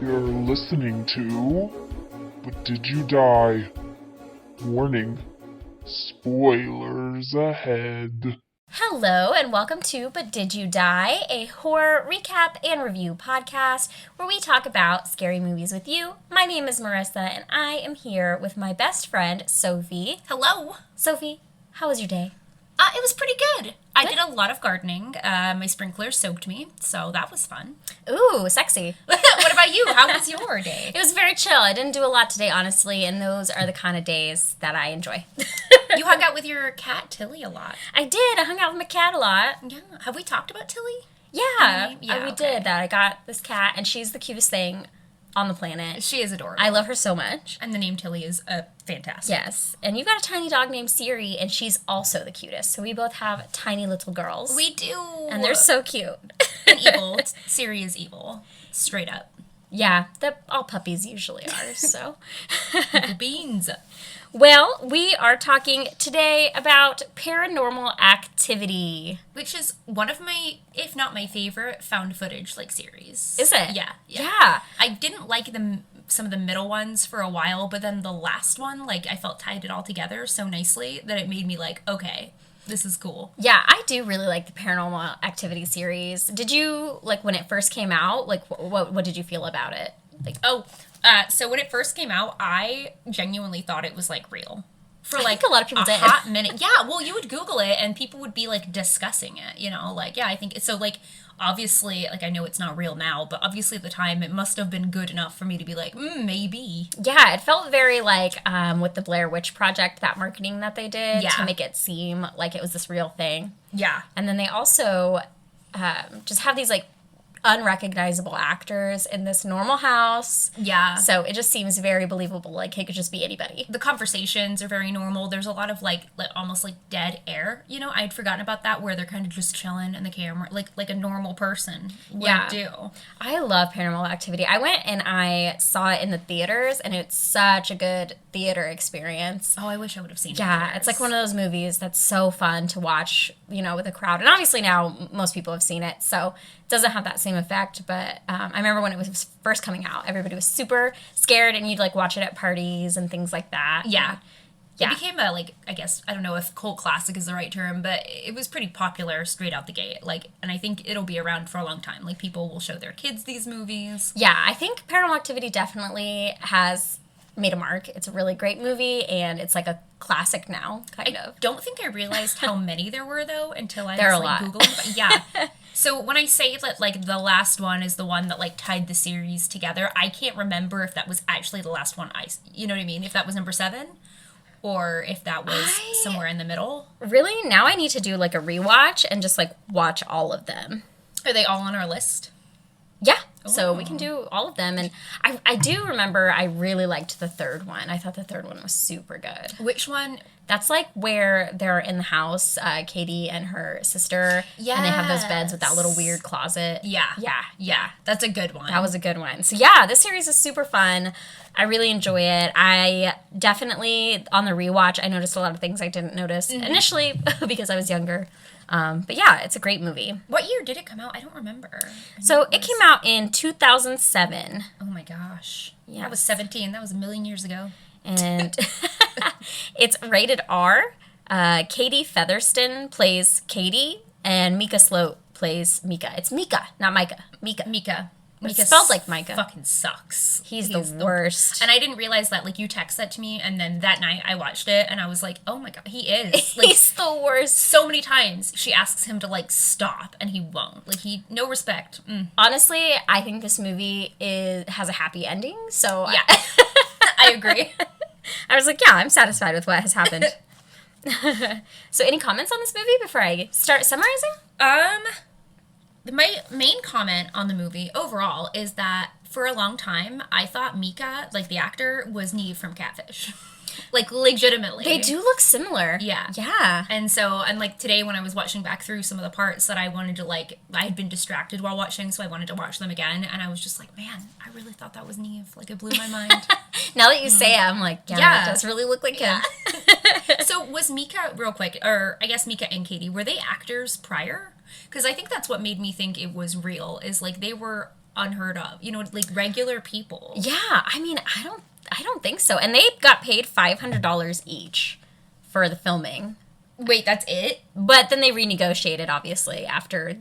You're listening to But Did You Die? Warning, spoilers ahead. Hello and welcome to But Did You Die, a horror recap and review podcast where we talk about scary movies with you. My name is Marissa and I am here with my best friend, Sophie. Hello. Sophie, how was your day? It was pretty good. I did a lot of gardening. My sprinkler soaked me, so that was fun. Ooh, sexy. What about you? How was your day? It was very chill. I didn't do a lot today, honestly, and those are the kind of days that I enjoy. You hung out with your cat, Tilly, a lot. I did. I hung out with my cat a lot. Yeah. Have we talked about Tilly? Yeah, we okay. did that. I got this cat, and she's the cutest thing on the planet. She is adorable. I love her so much. And the name Tilly is fantastic. Yes. And you've got a tiny dog named Siri, and she's also the cutest. So we both have tiny little girls. We do. And they're so cute. And evil. Siri is evil. Straight up. Yeah, all puppies usually are, so. Evil beans. Well, we are talking today about Paranormal Activity. Which is one of my, if not my favorite, found footage, series. Is it? Yeah. Yeah. I didn't like some of the middle ones for a while, but then the last one, I felt tied it all together so nicely that it made me okay, this is cool. Yeah, I do really like the Paranormal Activity series. Did you, when it first came out, what did you feel about it? So when it first came out, I genuinely thought it was, real. For, I think a lot of people a did. hot minute. Yeah, well, you would Google it, and people would be, discussing it, yeah, I think, so, obviously, I know it's not real now, but obviously at the time, it must have been good enough for me to be maybe. Yeah, it felt very with the Blair Witch Project, that marketing that they did to make it seem like it was this real thing. Yeah. And then they also just have these, unrecognizable actors in this normal house. Yeah. So it just seems very believable, it could just be anybody. The conversations are very normal. There's a lot of, almost dead air, I'd forgotten about that, where they're kind of just chilling in the camera, like a normal person would do. I love Paranormal Activity. I went and I saw it in the theaters, and it's such a good theater experience. Oh, I wish I would have seen it. Yeah, it's one of those movies that's so fun to watch, with a crowd. And obviously now most people have seen it, so it doesn't have that same effect. But I remember when it was first coming out, everybody was super scared, and you'd watch it at parties and things like that. Yeah. Yeah. It became a, I guess, I don't know if cult classic is the right term, but it was pretty popular straight out the gate. And I think it'll be around for a long time. People will show their kids these movies. Yeah, I think Paranormal Activity definitely has made a mark. It's a really great movie, and it's a classic now, kind of. I don't think I realized how many there were, though, until I was a lot. Googling. But yeah. So when I say that, the last one is the one that, tied the series together, I can't remember if that was actually the last one you know what I mean? If that was number 7, or if that was somewhere in the middle. Really? Now I need to do, a rewatch and just, watch all of them. Are they all on our list? Yeah. So we can do all of them. And I do remember I really liked the third one. I thought the third one was super good. Which one? That's where they're in the house, Katie and her sister. Yes. And they have those beds with that little weird closet. Yeah. Yeah. Yeah. That's a good one. That was a good one. So yeah, this series is super fun. I really enjoy it. I definitely, on the rewatch, I noticed a lot of things I didn't notice initially because I was younger. But yeah, it's a great movie. What year did it come out? I don't remember. So it came out in 2007. Oh my gosh. Yes. I was 17. That was a million years ago. And it's rated R. Katie Featherston plays Katie, and Micah Sloat plays Micah. It's Micah, not Micah. Micah. It's spelled like Micah. Fucking sucks. He's the worst. And I didn't realize that. You text that to me, and then that night I watched it, and I was like, oh my god, he is. He's the worst. So many times she asks him to, stop, and he won't. No respect. Honestly, I think this movie has a happy ending, so... Yeah. I agree. I was like, yeah, I'm satisfied with what has happened. So any comments on this movie before I start summarizing? My main comment on the movie overall is that for a long time, I thought Micah, the actor, was Neve from Catfish. Legitimately. They do look similar. Yeah. Yeah. And so, today when I was watching back through some of the parts that I wanted to, I had been distracted while watching, so I wanted to watch them again, and I was just man, I really thought that was Neve. It blew my mind. Now that you say it, I'm yeah, it does really look like him. So was Micah, real quick, or I guess Micah and Katie, were they actors prior? Because I think that's what made me think it was real, is they were unheard of. Like regular people. Yeah, I mean, I don't think so. And they got paid $500 each for the filming. Wait, that's it? But then they renegotiated, obviously, after Did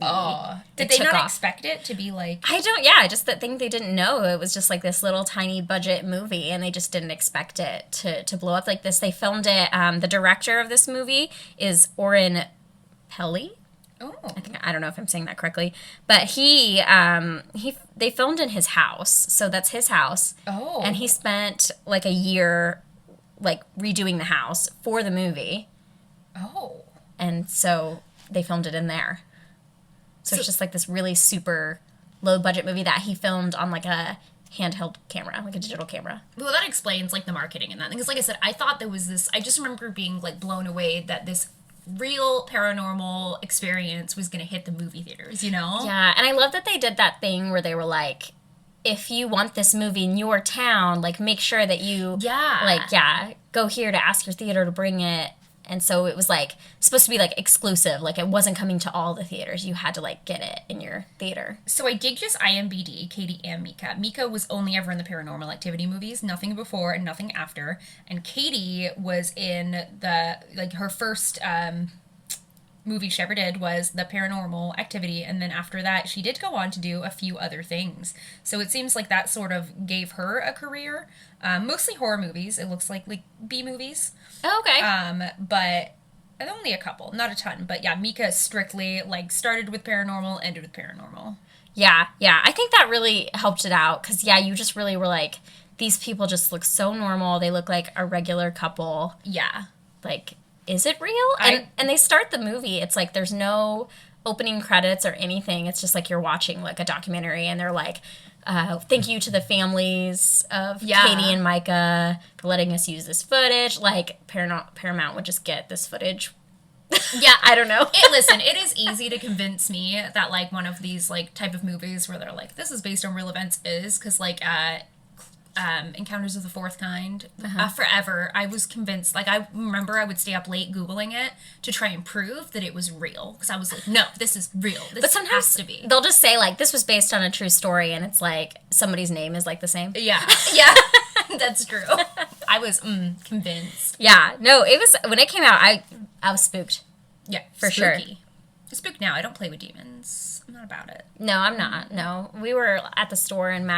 they not expect it to be like... I just think they didn't know. It was just like this little tiny budget movie, and they just didn't expect it to blow up like this. They filmed it, the director of this movie is Oren Peli. Oh. I don't know if I'm saying that correctly, but they filmed in his house, so that's his house. Oh. And he spent like a year like redoing the house for the movie. Oh. And so they filmed it in there. So it's just like this really super low budget movie that he filmed on like a handheld camera, like a digital camera. Well, that explains like the marketing and that. Because like I said, I thought there was this, I just remember being like blown away that this real paranormal experience was going to hit the movie theaters, Yeah, and I love that they did that thing where they were like, if you want this movie in your town, like make sure that you go here to ask your theater to bring it. And so it was like supposed to be like exclusive, like it wasn't coming to all the theaters. You had to like get it in your theater. So I did just IMDb Katie and Micah. Micah was only ever in the Paranormal Activity movies, nothing before and nothing after. And Katie was in her first movie she ever did was the Paranormal Activity, and then after that she did go on to do a few other things. So it seems like that sort of gave her a career. Mostly horror movies. It looks like B movies. Oh, okay. But only a couple, not a ton. But yeah, Micah strictly like started with paranormal, ended with paranormal. Yeah. I think that really helped it out because you just really were like, these people just look so normal. They look like a regular couple. Yeah. Like, is it real? And they start the movie. It's like there's no opening credits or anything. It's just like you're watching like a documentary, and they're like, thank you to the families of Katie and Micah for letting us use this footage. Like, Paramount would just get this footage. Yeah, I don't know. Listen, it is easy to convince me that, like, one of these, like, type of movies where they're like, this is based on real events is, because, like, Encounters of the Fourth Kind, forever, I was convinced, like, I remember I would stay up late Googling it to try and prove that it was real, because I was like, no, this is real. This has to be. They'll just say, like, this was based on a true story, and it's like, somebody's name is, like, the same. Yeah, that's true. I was convinced. Yeah, no, it was, when it came out, I was spooked. Yeah, for spooky. sure. Spooked now. I don't play with demons. I'm not about it. No, I'm not. No. We were at the store, and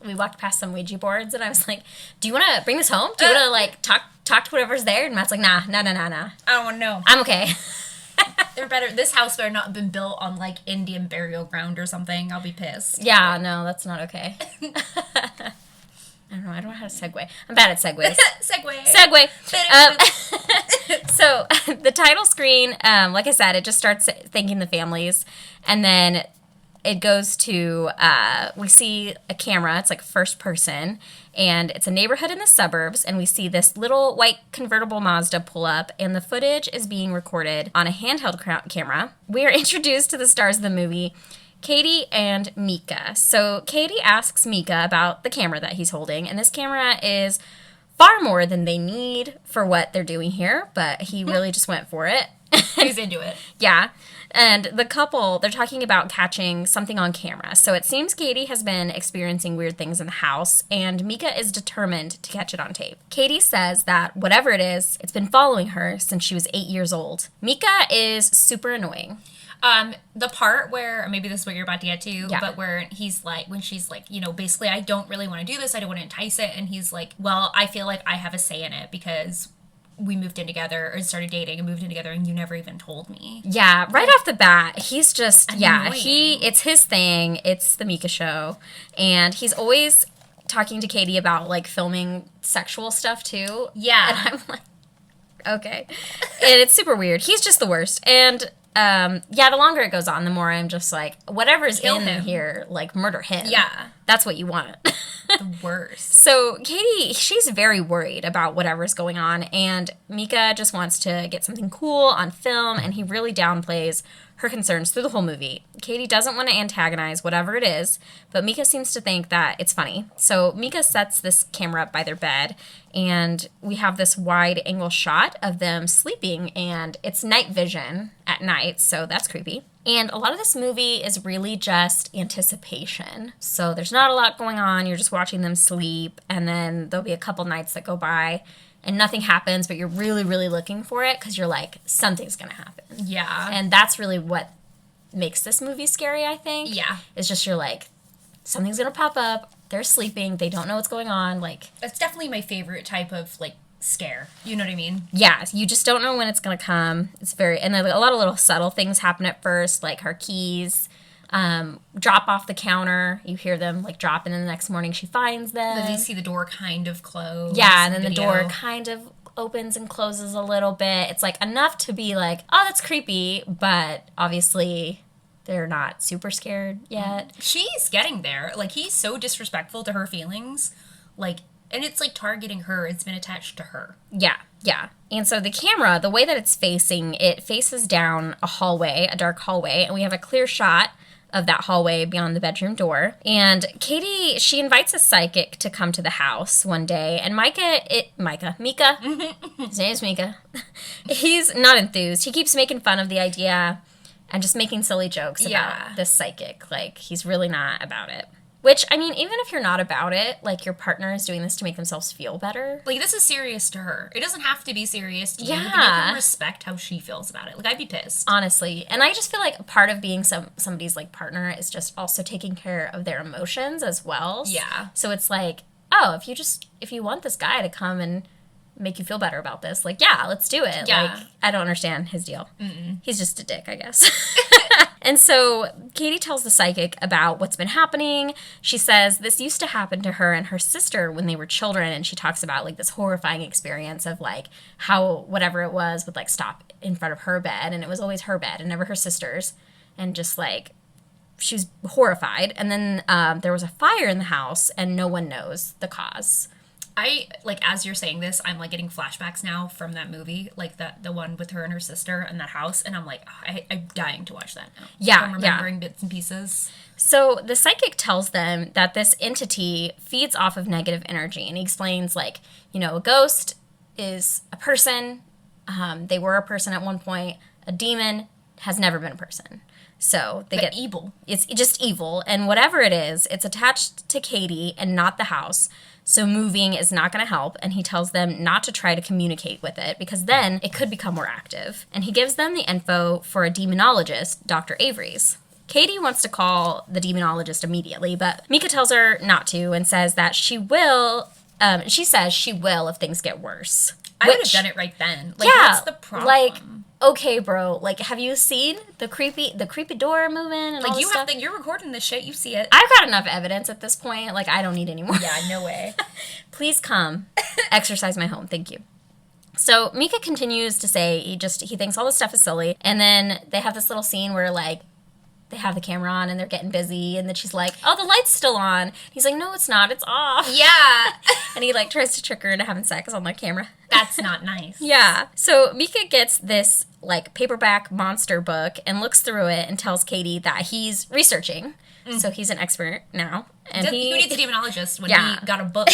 we walked past some Ouija boards, and I was like, do you want to bring this home? Do you want to, like, talk to whatever's there? And Matt's like, nah. I don't want to know. I'm okay. They're better. This house better not have been built on, like, Indian burial ground or something. I'll be pissed. Yeah, no, that's not okay. I don't know how to segue. I'm bad at segues. Segue. So the title screen, like I said, it just starts thanking the families, and then it goes to, we see a camera. It's like first person, and it's a neighborhood in the suburbs, and we see this little white convertible Mazda pull up, and the footage is being recorded on a handheld camera. We are introduced to the stars of the movie, Katie and Micah. So Katie asks Micah about the camera that he's holding, and this camera is far more than they need for what they're doing here, but he really just went for it. He's into it. Yeah. And the couple, they're talking about catching something on camera. So it seems Katie has been experiencing weird things in the house, and Micah is determined to catch it on tape. Katie says that whatever it is, it's been following her since she was 8 years old. Micah is super annoying. The part where, maybe this is what you're about to get to, yeah. But where he's like, when she's like, basically, I don't really want to do this, I don't want to entice it, and he's like, well, I feel like I have a say in it because we moved in together, or started dating and moved in together, and you never even told me. Yeah, right off the bat, he's just, annoying. It's his thing, it's the Micah show, and he's always talking to Katie about, like, filming sexual stuff, too. Yeah. And I'm like, okay. And it's super weird. He's just the worst, and the longer it goes on, the more I'm just like, whatever's Kill in him. here, like, murder him. Yeah. That's what you want. The worst. So Katie, she's very worried about whatever's going on, and Micah just wants to get something cool on film, and he really downplays her concerns through the whole movie. Katie doesn't want to antagonize whatever it is, but Micah seems to think that it's funny. So Micah sets this camera up by their bed, and we have this wide angle shot of them sleeping, and it's night vision at night, so that's creepy. And a lot of this movie is really just anticipation. So there's not a lot going on. You're just watching them sleep. And then there'll be a couple nights that go by and nothing happens, but you're really, really looking for it because you're like, something's going to happen. Yeah. And that's really what makes this movie scary, I think. Yeah. It's just you're like, something's going to pop up. They're sleeping. They don't know what's going on. Like, that's definitely my favorite type of, like, scare. You know what I mean? Yeah, you just don't know when it's going to come. It's very, and then a lot of little subtle things happen at first, like her keys drop off the counter. You hear them like drop, and then the next morning she finds them. Then you see the door kind of close. Yeah, and then the door kind of opens and closes a little bit. It's like enough to be like, oh, that's creepy, but obviously they're not super scared yet. She's getting there. Like, he's so disrespectful to her feelings. Like, and it's, like, targeting her. It's been attached to her. Yeah, yeah. And so the camera, the way that it's facing, it faces down a hallway, a dark hallway, and we have a clear shot of that hallway beyond the bedroom door. And Katie, she invites a psychic to come to the house one day, and Micah, his name's Micah, he's not enthused. He keeps making fun of the idea and just making silly jokes about this psychic. Like, he's really not about it. Which, I mean, even if you're not about it, like, your partner is doing this to make themselves feel better. Like, this is serious to her. It doesn't have to be serious to you. Yeah. But you can respect how she feels about it. Like, I'd be pissed. Honestly. And I just feel like part of being somebody's, like, partner is just also taking care of their emotions as well. Yeah. So it's like, oh, if you want this guy to come and make you feel better about this, like, yeah, let's do it. Yeah. Like, I don't understand his deal. He's just a dick, I guess. And so Katie tells the psychic about what's been happening. She says this used to happen to her and her sister when they were children, and she talks about, like, this horrifying experience of, like, how whatever it was would, like, stop in front of her bed, and it was always her bed and never her sister's, and just, like, she was horrified. And then there was a fire in the house, and no one knows the cause. I, like, as you're saying this, I'm, like, getting flashbacks now from that movie, like, the one with her and her sister in that house, and I'm like, oh, I'm dying to watch that now. Yeah, I'm remembering bits and pieces. So the psychic tells them that this entity feeds off of negative energy, and he explains, like, you know, a ghost is a person. They were a person at one point. A demon has never been a person. So they get evil. It's just evil, and whatever it is, it's attached to Katie and not the house. So moving is not going to help, and he tells them not to try to communicate with it because then it could become more active. And he gives them the info for a demonologist, Dr. Avery's. Katie wants to call the demonologist immediately, but Micah tells her not to and says that she will. She says she will if things get worse. I would have done it right then. Like, yeah, what's the problem? Like, okay, bro. Like, have you seen the creepy door moving and like, all this you stuff? have you're recording this shit. You see it. I've got enough evidence at this point. Like, I don't need any more. Yeah, no way. Please come exercise my home. Thank you. So Micah continues to say he thinks all this stuff is silly, and then they have this little scene where, like, they have the camera on and they're getting busy, and then she's like, oh, the light's still on. He's like, no, it's not, it's off. Yeah. And he, like, tries to trick her into having sex on the camera. That's not nice. Yeah. So Micah gets this, like, paperback monster book and looks through it and tells Katie that he's researching. So he's an expert now. And Who needs a demonologist when he got a book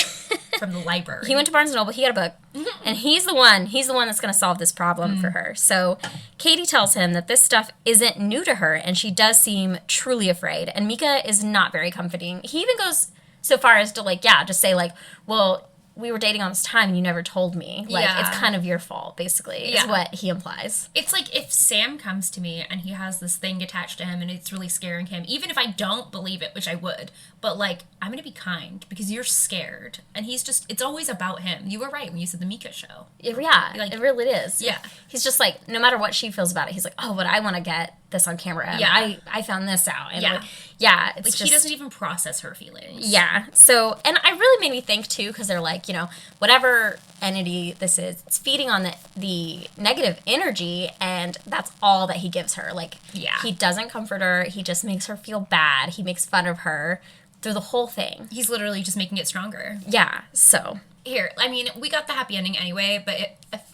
from the library? He went to Barnes & Noble, he got a book, and he's the one that's going to solve this problem for her. So Katie tells him that this stuff isn't new to her, and she does seem truly afraid. And Micah is not very comforting. He even goes so far as to, like, just say, like, well, we were dating all this time and you never told me. Like, it's kind of your fault, basically, is what he implies. It's like if Sam comes to me and he has this thing attached to him and it's really scaring him, even if I don't believe it, which I would, but, like, I'm going to be kind because you're scared. And it's always about him. You were right when you said the Micah show. Yeah, like, it really is. Yeah. He's just like, no matter what she feels about it, he's like, oh, but I want to get this on camera. And I found this out. And it's like, just, he doesn't even process her feelings. Yeah. So, and I really made me think, too, because they're like, you know, whatever entity this is, it's feeding on the negative energy, and that's all that he gives her. Like, he doesn't comfort her. He just makes her feel bad. He makes fun of her through the whole thing. He's literally just making it stronger. Yeah, so. Here, I mean, we got the happy ending anyway, but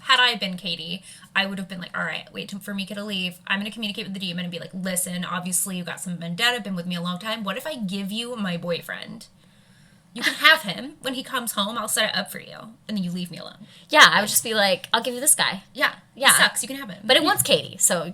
had I been Katie, I would have been like, all right, wait for Micah to leave. I'm going to communicate with the demon and be like, listen, obviously you've got some vendetta, been with me a long time. What if I give you my boyfriend? You can have him. When he comes home, I'll set it up for you. And then you leave me alone. Yeah, I would just be like, I'll give you this guy. Yeah. Yeah. He sucks. You can have him. But it wants Katie, so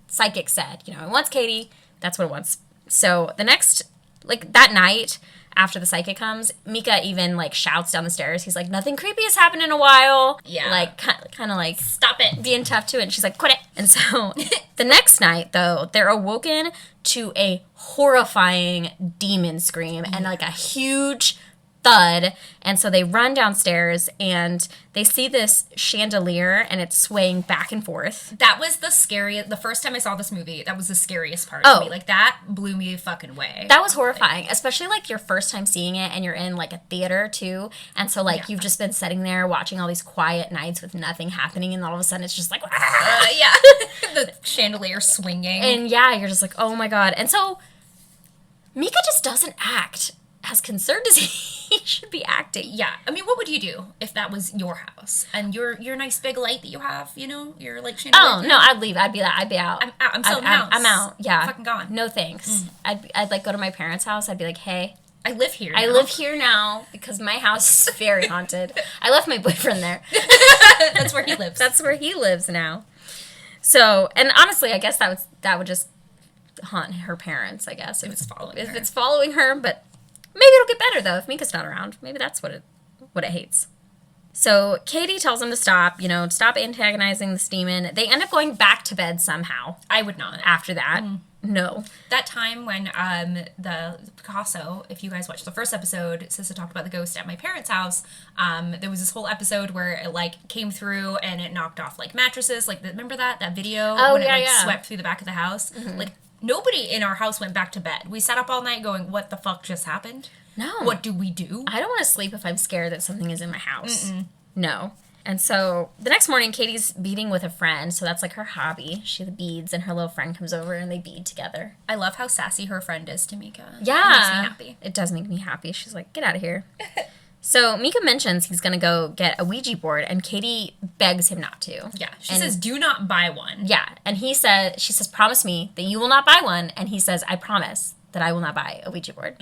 psychic said. You know, it wants Katie. That's what it wants. So the next, like, that night after the psychic comes, Micah even, like, shouts down the stairs. He's like, nothing creepy has happened in a while. Yeah. Like, kind of like, Stop it. being tough to it. And she's like, quit it. And so the next night, though, they're awoken to a horrifying demon scream and, like, a huge thud. And so they run downstairs and they see this chandelier and it's swaying back and forth. That was the scariest. The first time I saw this movie, that was the scariest part Oh. to me. Like, that blew me fucking away. That was horrifying, especially, like, your first time seeing it and you're in, like, a theater, too. And so, like, you've just been sitting there watching all these quiet nights with nothing happening, and all of a sudden it's just like, yeah. The chandelier swinging. and yeah, you're just like, oh my God. And so Micah just doesn't act as concerned as he should be acting. Yeah, I mean, what would you do if that was your house and your nice big light that you have? You know, your like chandelier. Oh no, I'd leave. I'd be out. I'm out. I'm selling the I'm, house. I'm out. Yeah, Fucking gone. No thanks. I'd like go to my parents' house. I'd be like, hey, I live here. I now. live here now because my house is very haunted. I left my boyfriend there. That's where he lives. That's where he lives now. So, and honestly, I guess that would just haunt her parents. I guess If it's following if her. it's following her, but. Maybe it'll get better, though, if Mika's not around. Maybe that's what it hates. So Katie tells him to stop antagonizing this demon. They end up going back to bed somehow I would not. after that. No. That time when the Picasso, if you guys watched the first episode, Sissa talked about the ghost at my parents' house. There was this whole episode where it like came through and it knocked off like mattresses. Like remember that video when it like swept through the back of the house? Like nobody in our house went back to bed. We sat up all night going, "What the fuck just happened? No. What do we do?" I don't want to sleep if I'm scared that something is in my house. No. And so the next morning, Katie's beading with a friend. So that's like her hobby. She beads, and her little friend comes over and they bead together. I love how sassy her friend is to Mika. Yeah. It makes me happy. It does make me happy. She's like, get out of here. So Mika mentions he's going to go get a Ouija board, and Katie begs him not to. Yeah. She And- says, "Do not buy one." Yeah. And she says, promise me that you will not buy one. And he says, I promise that I will not buy a Ouija board.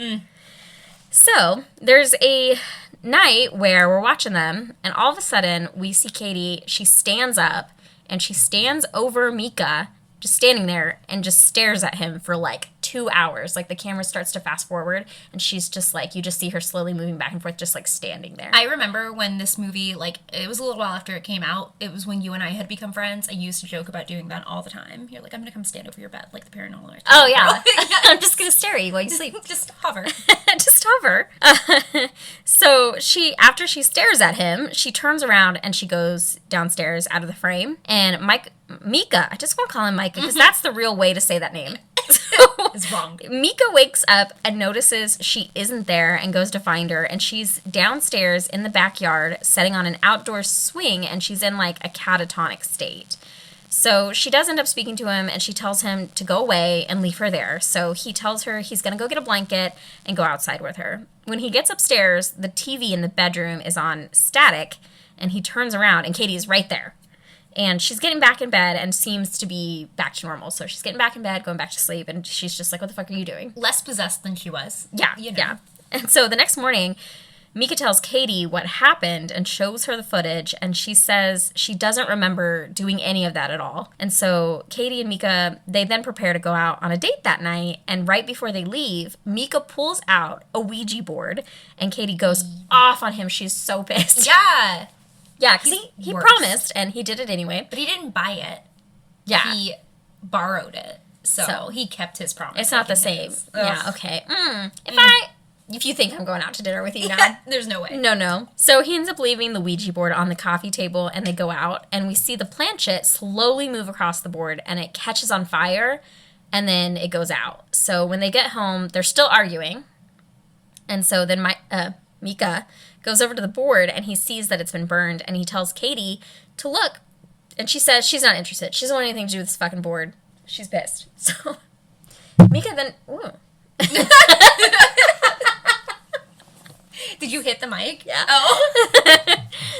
So there's a night where we're watching them, and all of a sudden we see Katie. She stands up and she stands over Mika, just standing there, and just stares at him for like 2 hours. Like the camera starts to fast forward, and she's just like, you just see her slowly moving back and forth, just like standing there. I remember when this movie, like, it was a little while after it came out. It was when you and I had become friends. I used to joke about doing that all the time. You're like, "I'm going to come stand over your bed," like the paranormal activity. Oh, yeah. I'm just going to stare at you while you sleep. Just hover. Just hover. So after she stares at him, she turns around and she goes downstairs out of the frame. And Mika, I just want to call him Micah because that's the real way to say that name. So, Is wrong. Mika wakes up and notices she isn't there and goes to find her. And she's downstairs in the backyard sitting on an outdoor swing, and she's in like a catatonic state. So she does end up speaking to him, and she tells him to go away and leave her there. So he tells her he's going to go get a blanket and go outside with her. When he gets upstairs, the TV in the bedroom is on static, and he turns around, and Katie is right there. And she's getting back in bed and seems to be back to normal. So she's getting back in bed, going back to sleep, and she's just like, what the fuck are you doing? Less possessed than she was. Yeah, You know. yeah. And so the next morning, Mika tells Katie what happened and shows her the footage, and she says she doesn't remember doing any of that at all. And so Katie and Mika, they then prepare to go out on a date that night, and right before they leave, Mika pulls out a Ouija board, and Katie goes off on him. She's so pissed. Yeah. Yeah, because he worse. promised, and he did it anyway. But he didn't buy it. Yeah. He borrowed it. So So, he kept his promise. It's not the like he same. is. Yeah, Ugh. okay. If you think I'm going out to dinner with you now. There's no way. No. So he ends up leaving the Ouija board on the coffee table, and they go out, and we see the planchette slowly move across the board, and it catches on fire, and then it goes out. So when they get home, they're still arguing. And so then Mika goes over to the board, and he sees that it's been burned, and he tells Katie to look. And she says she's not interested. She doesn't want anything to do with this fucking board. She's pissed. So Mika then... Ooh. Did you hit the mic? Yeah. Oh.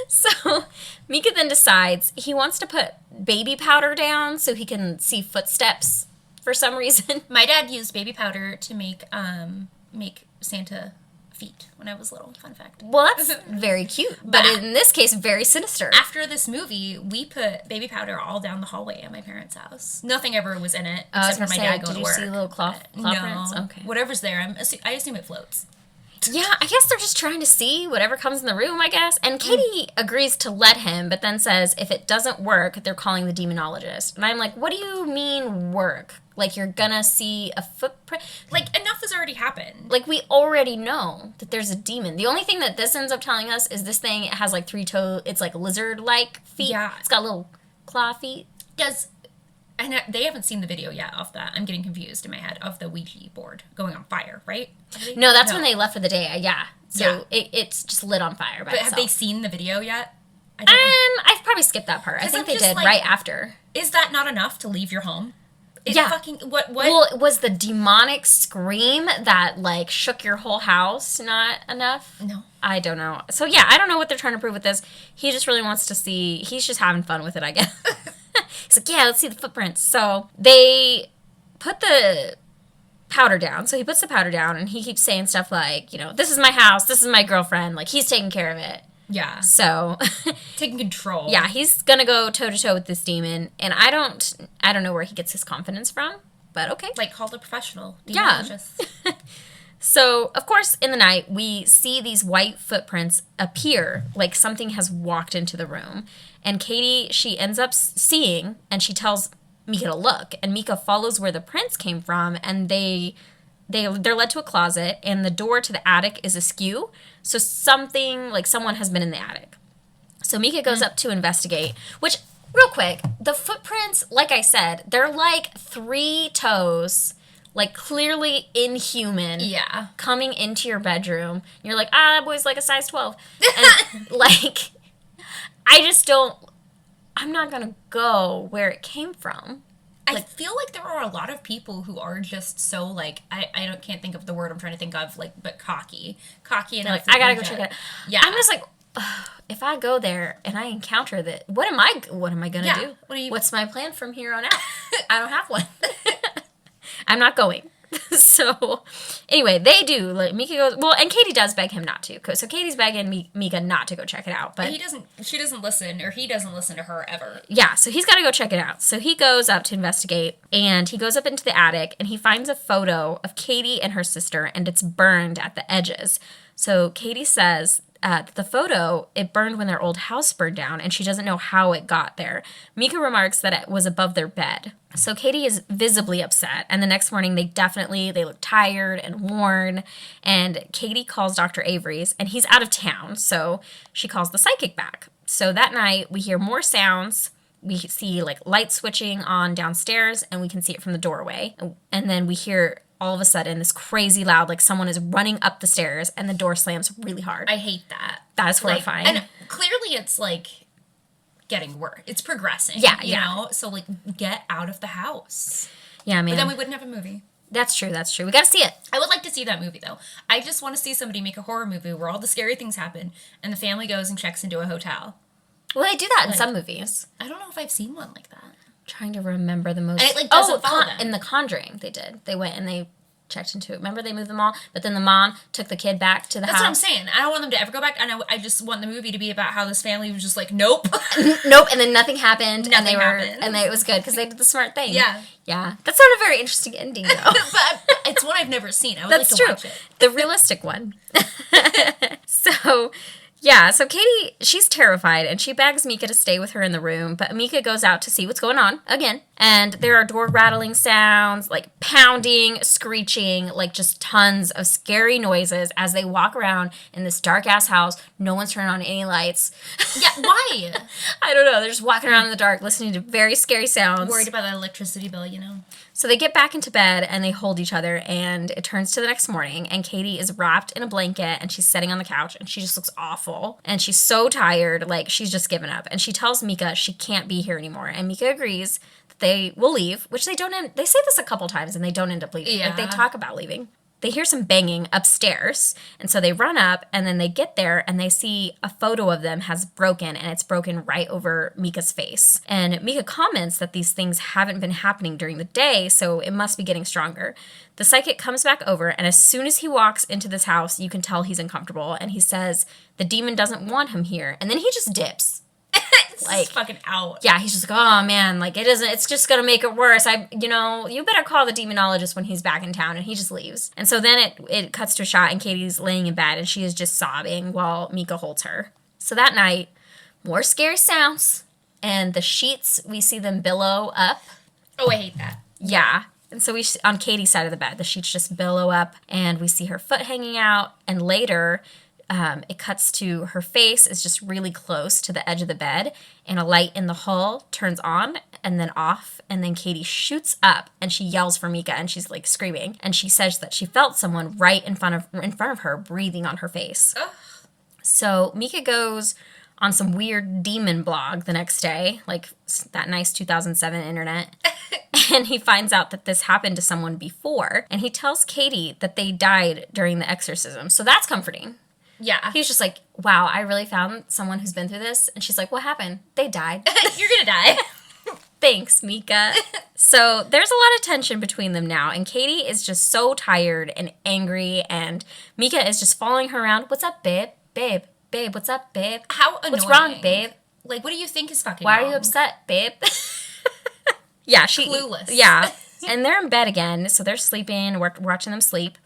So Mika then decides he wants to put baby powder down so he can see footsteps for some reason. My dad used baby powder to make Santa feet when I was little. Fun fact. Well, that's very cute, but in this case, very sinister. After this movie, we put baby powder all down the hallway at my parents' house. Nothing ever was in it except for my dad going to work. Did you see little claw prints? Okay. Whatever's there, I assume it floats. Yeah, I guess they're just trying to see whatever comes in the room, I guess. And Katie agrees to let him, but then says if it doesn't work, they're calling the demonologist. And I'm like, what do you mean work? Like, you're gonna see a footprint? Like, enough has already happened. Like, we already know that there's a demon. The only thing that this ends up telling us is this thing has, like, 3 toes. It's, like, lizard-like feet. Yeah. It's got little claw feet. And they haven't seen the video yet of that. I'm getting confused in my head of the Ouija board going on fire, right? No, that's when they left for the day. Yeah. So it's just lit on fire by itself. Have they seen the video yet? I've probably skipped that part. I think they did right after. Is that not enough to leave your home? What? Well, was the demonic scream that, like, shook your whole house not enough? No. I don't know. So, yeah, I don't know what they're trying to prove with this. He just really wants to see... He's just having fun with it, I guess. He's like, yeah, let's see the footprints. So, they put the powder down. So, he puts the powder down, and he keeps saying stuff like, you know, this is my house, this is my girlfriend. Like, he's taking care of it. Yeah. So taking control. Yeah, he's gonna go toe to toe with this demon, and I don't know where he gets his confidence from, but okay. Like, call the professional. Yeah. So, of course, in the night, we see these white footprints appear, like something has walked into the room. And Katie, she ends up seeing, and she tells Micah to look, and Micah follows where the prints came from, and they're led to a closet, and the door to the attic is askew. So something, like someone has been in the attic. So Micah goes up to investigate, which, real quick, the footprints, like I said, they're like 3 toes, like clearly inhuman. Yeah. Coming into your bedroom. You're like, that boy's like a size 12. And like, I'm not going to go where it came from. I feel like there are a lot of people who are just so, like, can't think of the word I'm trying to think of, like, but cocky enough. Like, I gotta go check it out. Yeah. I'm just like, if I go there and I encounter that, what am I gonna do? What's my plan from here on out? I don't have one. I'm not going. So, anyway, they do. Like, Micah goes, well, and Katie does beg him not to. So, Katie's begging Micah not to go check it out. But she doesn't listen, or he doesn't listen to her ever. Yeah, so he's got to go check it out. So, he goes up to investigate, and he goes up into the attic, and he finds a photo of Katie and her sister, and it's burned at the edges. So, Katie says the photo, it burned when their old house burned down, and she doesn't know how it got there. Micah remarks that it was above their bed. So Katie is visibly upset, and the next morning they look tired and worn, and Katie calls Dr. Avery's, and he's out of town, so she calls the psychic back. So that night, we hear more sounds. We see, like, light switching on downstairs, and we can see it from the doorway. And then we hear, all of a sudden, this crazy loud, like someone is running up the stairs, and the door slams really hard. I hate that. That is horrifying. Like, and clearly it's, like, getting worse. It's progressing. Yeah, you know? So, like, get out of the house. Yeah, man. But then we wouldn't have a movie. That's true. We gotta see it. I would like to see that movie, though. I just want to see somebody make a horror movie where all the scary things happen, and the family goes and checks into a hotel. Well, they do that in some movies. I don't know if I've seen one like that. Trying to remember the most... And it, like, doesn't follow them. In The Conjuring, they did. They went and they checked into it. Remember, they moved them all, but then the mom took the kid back to the house. That's what I'm saying. I don't want them to ever go back, and I just want the movie to be about how this family was just like, nope. Nope, and then nothing happened. Nothing happened. And it was good, because they did the smart thing. Yeah. Yeah. That's not a very interesting ending, though. But it's one I've never seen. I would like to watch it. The realistic one. So... Yeah, so Katie, she's terrified, and she begs Micah to stay with her in the room, but Micah goes out to see what's going on, again, and there are door rattling sounds, like pounding, screeching, like just tons of scary noises as they walk around in this dark-ass house. No one's turning on any lights. Yeah, why? I don't know, they're just walking around in the dark, listening to very scary sounds. Worried about that electricity bill, you know? So they get back into bed, and they hold each other, and it turns to the next morning, and Katie is wrapped in a blanket, and she's sitting on the couch, and she just looks awful, and she's so tired, like, she's just given up, and she tells Micah she can't be here anymore, and Micah agrees that they will leave, which they don't they say this a couple times, and they don't end up leaving. Yeah. Like, they talk about leaving. they hear some banging upstairs. And so they run up, and then they get there, and they see a photo of them has broken, and it's broken right over Micah's face. And Micah comments that these things haven't been happening during the day, so it must be getting stronger. The psychic comes back over, and as soon as he walks into this house, you can tell he's uncomfortable, and he says the demon doesn't want him here. And then he just dips. Like, fucking out. Yeah, he's just like, oh man, like it's just gonna make it worse. You better call the demonologist when he's back in town, and he just leaves. And so then it cuts to a shot, and Katie's laying in bed, and she is just sobbing while Micah holds her. So that night, more scary sounds, and the sheets, we see them billow up. Oh, I hate that. Yeah. And so on Katie's side of the bed, the sheets just billow up, and we see her foot hanging out, and later it cuts to her face is just really close to the edge of the bed, and a light in the hall turns on and then off, and then Katie shoots up and she yells for Micah, and she's like screaming, and she says that she felt someone right in front of her breathing on her face. Ugh. So Micah goes on some weird demon blog the next day, like that nice 2007 internet. And he finds out that this happened to someone before, and he tells Katie that they died during the exorcism. So that's comforting. Yeah. He's just like, wow, I really found someone who's been through this. And she's like, what happened? They died. You're gonna die. Thanks, Micah. So there's a lot of tension between them now. And Katie is just so tired and angry. And Micah is just following her around. What's up, babe? Babe, what's up, babe? How annoying. What's wrong, babe? Like, what do you think is fucking Why wrong? are you upset, babe? Yeah, Clueless. Yeah. And they're in bed again. So they're sleeping. We're watching them sleep.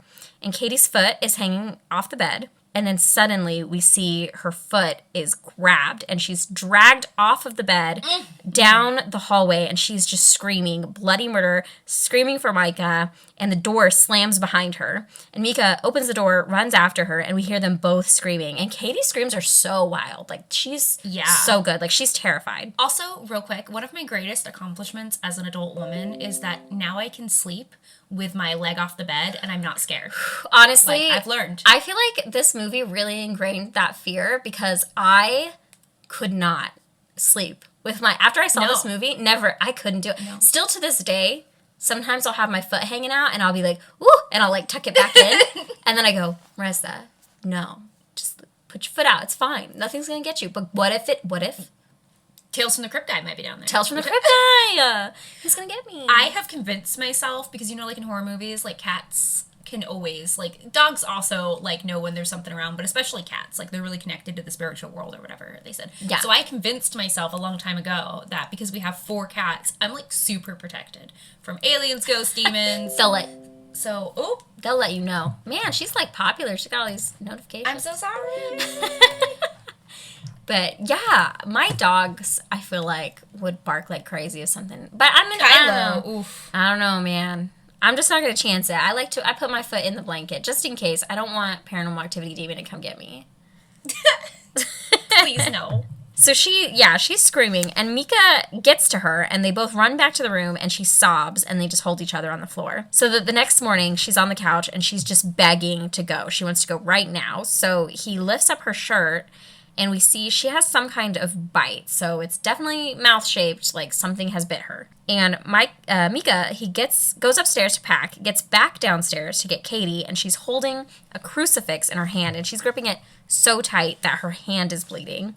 And Katie's foot is hanging off the bed. And then suddenly we see her foot is grabbed and she's dragged off of the bed down the hallway, and she's just screaming bloody murder, screaming for Micah, and the door slams behind her. And Micah opens the door, runs after her, and we hear them both screaming. And Katie's screams are so wild. Like, she's so good. Like, she's terrified. Also, real quick, one of my greatest accomplishments as an adult woman is that now I can sleep with my leg off the bed and I'm not scared. Honestly, like, I've learned. I feel like this movie really ingrained that fear, because I could not sleep with after I saw this movie, I couldn't do it. No. Still to this day, sometimes I'll have my foot hanging out and I'll be like, woo, and I'll like tuck it back in. And then I go, Marissa, no, just put your foot out. It's fine. Nothing's going to get you. But what if Tales from the Crypt guy might be down there. Tales from the Crypt guy. He's going to get me. I have convinced myself, because, like in horror movies, like cats can always, like, dogs also, like, know when there's something around, but especially cats. Like, they're really connected to the spiritual world or whatever they said. Yeah. So I convinced myself a long time ago that because we have 4 cats, I'm, like, super protected from aliens, ghosts, demons. They'll let you know. Man, she's, like, popular. She got all these notifications. I'm so sorry. But yeah, my dogs, I feel like, would bark like crazy or something. But I don't know, man. I'm just not gonna chance it. I put my foot in the blanket just in case. I don't want Paranormal Activity demon to come get me. Please no. So she's screaming, and Micah gets to her, and they both run back to the room, and she sobs, and they just hold each other on the floor. So the next morning, she's on the couch, and she's just begging to go. She wants to go right now. So he lifts up her shirt, and we see she has some kind of bite. So it's definitely mouth-shaped, like something has bit her. And Micah, he goes upstairs to pack, gets back downstairs to get Katie, and she's holding a crucifix in her hand, and she's gripping it so tight that her hand is bleeding.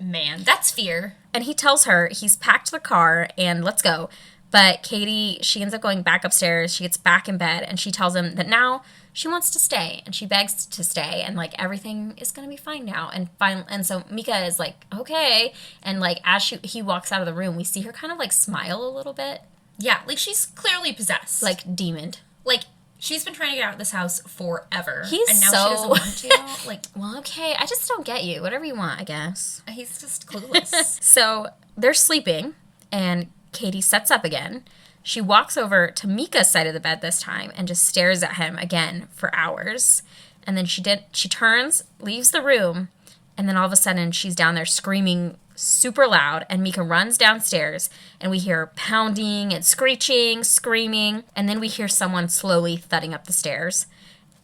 Man, that's fear. And he tells her he's packed the car and let's go. But Katie, she ends up going back upstairs. She gets back in bed, and she tells him that now she wants to stay, and she begs to stay, and like everything is gonna be fine now. And so Micah is like, okay. And like as he walks out of the room, we see her kind of like smile a little bit. Yeah, like she's clearly possessed. Like demoned. Like she's been trying to get out of this house forever. He's and now so... she doesn't want to. Like, well, okay, I just don't get you. Whatever you want, I guess. He's just clueless. So they're sleeping, and Katie sets up again. She walks over to Micah's side of the bed this time and just stares at him again for hours. And then she turns, leaves the room, and then all of a sudden she's down there screaming super loud, and Micah runs downstairs, and we hear pounding and screeching, screaming, and then we hear someone slowly thudding up the stairs.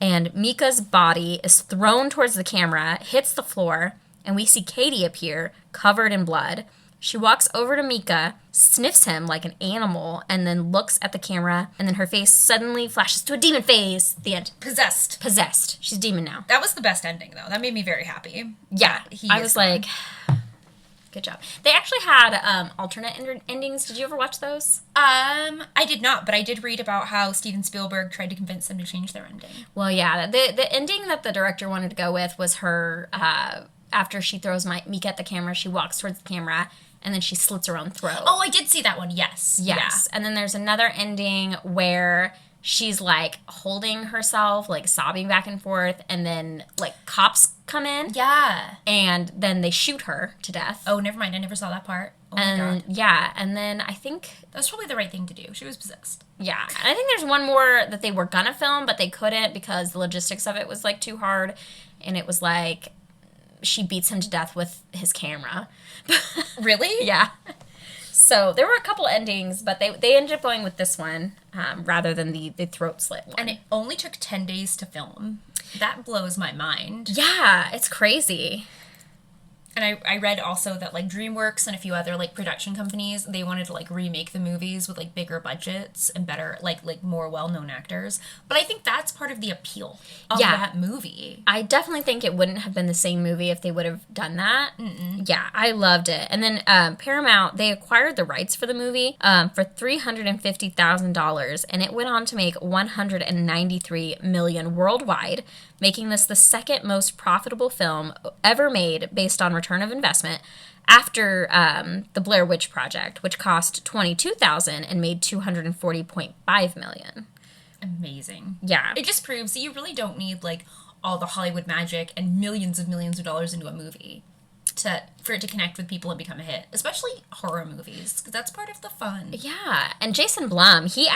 And Micah's body is thrown towards the camera, hits the floor, and we see Katie appear, covered in blood. She walks over to Micah, sniffs him like an animal, and then looks at the camera, and then her face suddenly flashes to a demon face. The end. Possessed. Possessed. She's demon now. That was the best ending, though. That made me very happy. Yeah. He I is was gone. like, good job. They actually had alternate endings. Did you ever watch those? I did not, but I did read about how Steven Spielberg tried to convince them to change their ending. Well, yeah. The ending that the director wanted to go with was her, after she throws Micah at the camera, she walks towards the camera, and then she slits her own throat. Oh, I did see that one. Yes. Yes. And then there's another ending where she's like holding herself, like sobbing back and forth, and then like cops come in. Yeah. And then they shoot her to death. Oh, never mind. I never saw that part. Oh my And god. yeah, and then I think That was probably the right thing to do. She was possessed. yeah, and I think there's one more that they were gonna film, but they couldn't because the logistics of it was like too hard, and it was like she beats him to death with his camera. Really? Yeah. So there were a couple endings, but they ended up going with this one rather than the throat slit one. And it only took 10 days to film. That blows my mind. Yeah, it's crazy. And I read also that like DreamWorks and a few other like production companies, they wanted to like remake the movies with like bigger budgets and better like more well-known actors. But I think that's part of the appeal of Yeah. that movie. I definitely think it wouldn't have been the same movie if they would have done that. Yeah, I loved it. And then Paramount, they acquired the rights for the movie for $350,000, and it went on to make $193 million worldwide, making this the second most profitable film ever made based on return of investment after the Blair Witch Project, which cost $22,000 and made $240.5 million. Amazing. Yeah. It just proves that you really don't need like all the Hollywood magic and millions of dollars into a movie for it to connect with people and become a hit, especially horror movies, because that's part of the fun. Yeah, and Jason Blum, he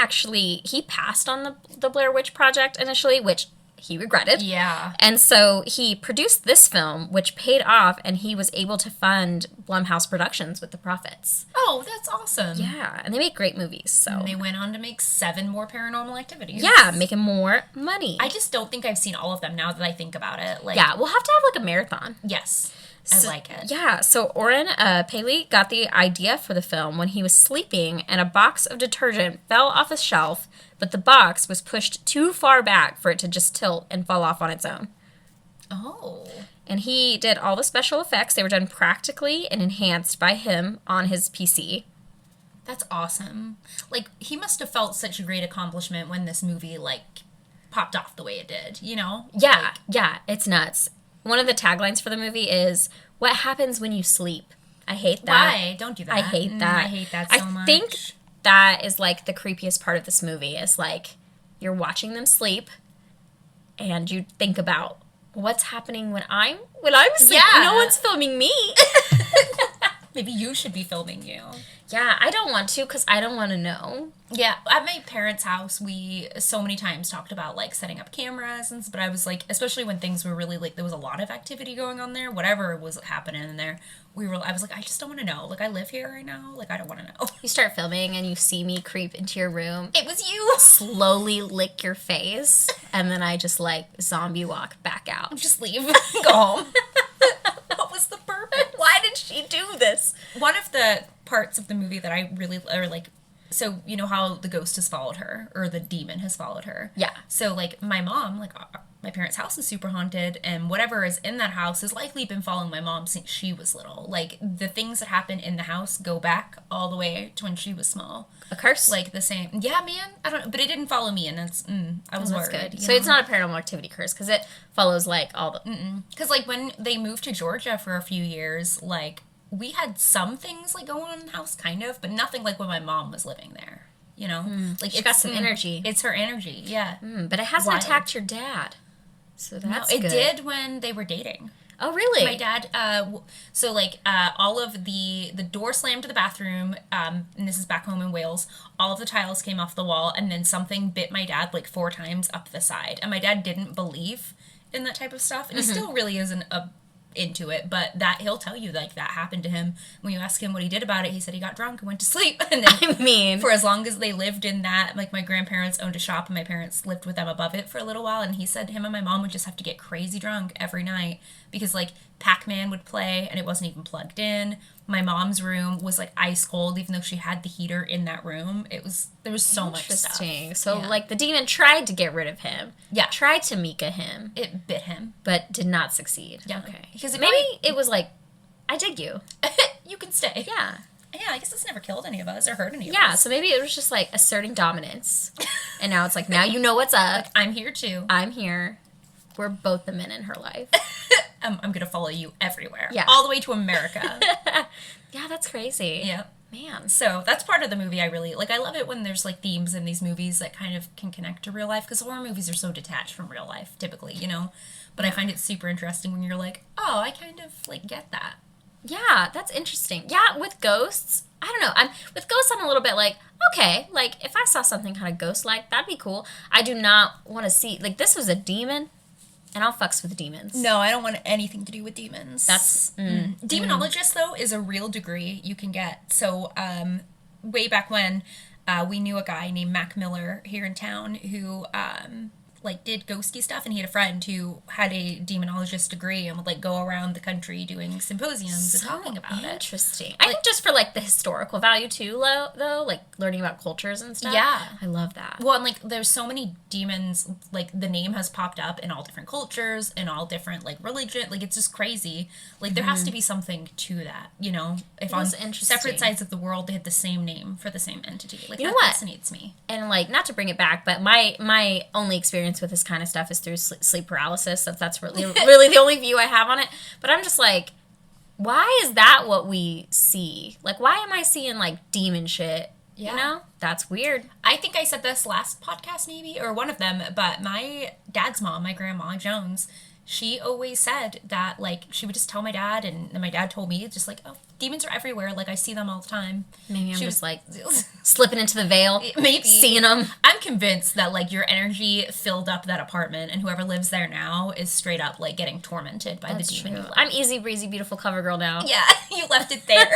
passed on the Blair Witch Project initially, which he regretted. Yeah. And so he produced this film, which paid off, and he was able to fund Blumhouse Productions with the profits. Oh, that's awesome. Yeah, and they make great movies, so. And they went on to make 7 more Paranormal Activities. Yeah, making more money. I just don't think I've seen all of them now that I think about it. Like, Yeah, we'll have to have like a marathon. Yes. I like it. Yeah, so Oren Paley got the idea for the film when he was sleeping and a box of detergent fell off a shelf, but the box was pushed too far back for it to just tilt and fall off on its own. Oh. And he did all the special effects. They were done practically and enhanced by him on his PC. That's awesome. Like, he must have felt such a great accomplishment when this movie, like, popped off the way it did, you know? Yeah, yeah, it's nuts. One of the taglines for the movie is, "What happens when you sleep?" I hate that. Why? Don't do that. I hate that. I hate that so much. I think that is like the creepiest part of this movie is like you're watching them sleep and you think about what's happening when I'm sleeping. Yeah. No one's filming me. Maybe you should be filming you. Yeah, I don't want to because I don't want to know. Yeah, at my parents' house, we so many times talked about like setting up cameras but I was like, especially when things were really like there was a lot of activity going on there, whatever was happening in there, I was like, I just don't want to know. Like, I live here right now. Like, I don't want to know. You start filming and you see me creep into your room, It was you. slowly lick your face, and then I just like zombie walk back out. Just leave. Go home. What was the purpose? Why did she do this? One of the parts of the movie that I really are like, so you know how the ghost has followed her or the demon has followed her. Yeah. So like my mom, like my parents' house is super haunted, and whatever is in that house has likely been following my mom since she was little. Like the things that happen in the house go back all the way to when she was small. A curse? Like the same. Yeah, man. I don't know, but it didn't follow me, and that's I was that's worried. good. you So know? it's not a paranormal activity curse because it follows like all the. Because, like, when they moved to Georgia for a few years, like, we had some things, like, going on in the house, kind of, but nothing like when my mom was living there, you know? Like, She got some energy. It's her energy, yeah. But it hasn't Wild. attacked your dad. So that's no, it good. did when they were dating. Oh, really? My dad, so, like, all of the door slammed to the bathroom, and this is back home in Wales, all of the tiles came off the wall, and then something bit my dad, like, 4 times up the side. And my dad didn't believe in that type of stuff, and he still really isn't into it, but that he'll tell you like that happened to him. When you ask him what he did about it, he said he got drunk and went to sleep. And then I mean, for as long as they lived in that, like my grandparents owned a shop and my parents lived with them above it for a little while, and he said him and my mom would just have to get crazy drunk every night because like Pac-Man would play, and it wasn't even plugged in. My mom's room was like ice cold, even though she had the heater in that room. There was so much stuff. Interesting. So, Yeah. like, the demon tried to get rid of him. Yeah. Tried to Micah him, It bit him. but did not succeed. Yeah. Okay. Because Maybe it was like, I dig you. you can stay. Yeah. Yeah, I guess it's never killed any of us or hurt any of Yeah, us. so maybe it was just like asserting dominance. And now it's like, now you know what's up. I'm here too. I'm here. We're both the men in her life. I'm going to follow you everywhere. Yeah. All the way to America. Yeah, that's crazy. Yeah. Man. So that's part of the movie I really like. I love it when there's like themes in these movies that kind of can connect to real life, because horror movies are so detached from real life typically, you know. But I find it super interesting when you're like, oh, I kind of like get that. Yeah, that's interesting. Yeah, with ghosts, I don't know. With ghosts, I'm a little bit like, okay, like if I saw something kind of ghost-like, that'd be cool. I do not want to see, like, this was a demon, and I'll fucks with demons. No, I don't want anything to do with demons. That's Demonologist though is a real degree you can get. So way back when, we knew a guy named Mac Miller here in town who like did ghosty stuff, and he had a friend who had a demonologist degree and would like go around the country doing symposiums and talking about it. Interesting. I think just for like the historical value too, though, like learning about cultures and stuff. Yeah. I love that. Well, and like there's so many demons, like the name has popped up in all different cultures, in all different like religion, like it's just crazy. Like there has to be something to that, you know? If on is interesting. separate sides of the world they had the same name for the same entity. Like You know that what? fascinates me. And like, not to bring it back, but my only experience with this kind of stuff is through sleep paralysis. So that's really really the only view I have on it. But I'm just like, why is that what we see? Like, why am I seeing like demon shit? Yeah. You know, that's weird. I think I said this last podcast maybe, or one of them, but my dad's mom, my grandma Jones, she always said that like she would just tell my dad, and then my dad told me just like, oh, demons are everywhere, like I see them all the time. Maybe I'm She just was- like slipping into the veil, Maybe. seeing them. I'm convinced that like your energy filled up that apartment, and whoever lives there now is straight up like getting tormented by That's the demon. true. you love. I'm easy breezy, beautiful cover girl now. Yeah, you left it there.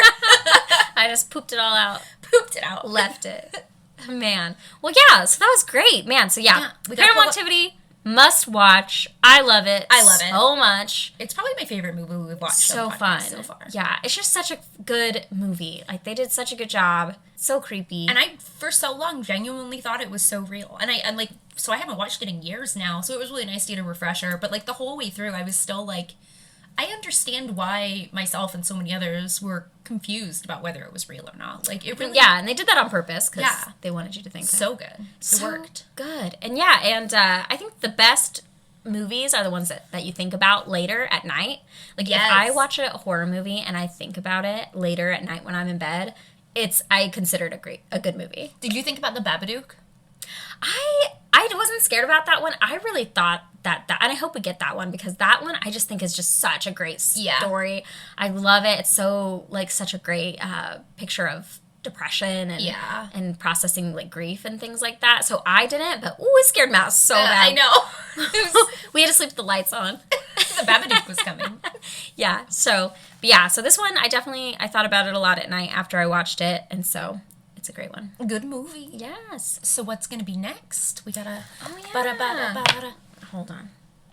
I just pooped it all out, Pooped it out. left it. Man. Well, yeah. So that was great, man. So yeah, Yeah, we gotta Paranormal pull up- Activity, must watch. I love it. I love it. so much. It's probably my favorite movie we've watched So on the podcast fun. so far. Yeah, it's just such a good movie. Like they did such a good job. So creepy. And I, for so long, genuinely thought it was so real. And so I haven't watched it in years now, so it was really nice to get a refresher. But, like, the whole way through, I was still like, I understand why myself and so many others were confused about whether it was real or not. Like, it really, yeah, and they did that on purpose because Yeah. they wanted you to think that. so good. It So worked. good. And yeah, and I think the best movies are the ones that you think about later at night. Like Yes. if I watch a horror movie and I think about it later at night when I'm in bed, I consider it a good movie. Did you think about the Babadook? I wasn't scared about that one. I really thought that and I hope we get that one, because that one I just think is just such a great Yeah. story. I love it. It's so like such a great picture of depression and Yeah. and processing like grief and things like that. So I didn't, but ooh, it scared Matt so bad. I know. We had to sleep with the lights on. The Babadook was coming. Yeah. So this one I thought about it a lot at night after I watched it, and so it's a great one. Good movie. Yes. So what's going to be next? We gotta... Oh yeah. Ba-da-ba-da-ba-da. Hold on.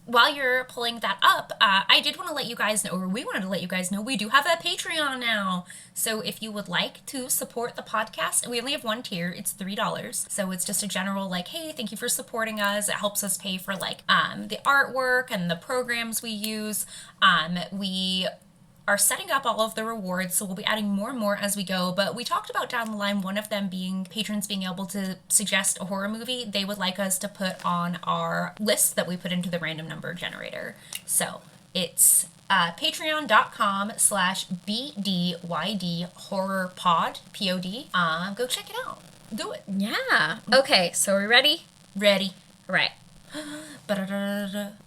While you're pulling that up, I did want to let you guys know, or we wanted to let you guys know, we do have a Patreon now. So if you would like to support the podcast, we only have one tier, it's $3. So it's just a general like, hey, thank you for supporting us. It helps us pay for like the artwork and the programs we use. We are setting up all of the rewards, so we'll be adding more and more as we go. But we talked about down the line, one of them being patrons being able to suggest a horror movie they would like us to put on our list that we put into the random number generator. So it's patreon.com/BDYD horror pod, P-O-D. Go check it out. Do it. Yeah. Okay, so are we ready? Ready. All right.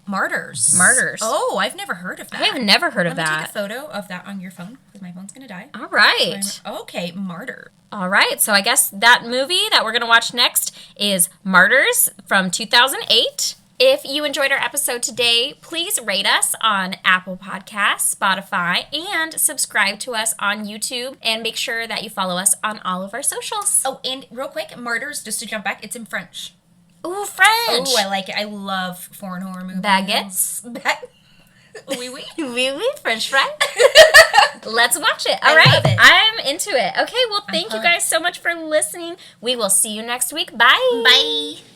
Martyrs. Martyrs. Oh, I've never heard of that. I have never heard of Let me take that. a photo of that on your phone, because my phone's gonna die. All right. Okay, Martyr. All right. So I guess that movie that we're going to watch next is Martyrs from 2008. If you enjoyed our episode today, please rate us on Apple Podcasts, Spotify, and subscribe to us on YouTube. And make sure that you follow us on all of our socials. Oh, and real quick, Martyrs, just to jump back, it's in French. Ooh, French. Oh, I like it. I love foreign horror movies. Baguettes? Oui, oui. Oui, oui, French fry. Let's watch it. All I right. love it. I'm into it. Okay, well, thank you pumped. guys so much for listening. We will see you next week. Bye. Bye.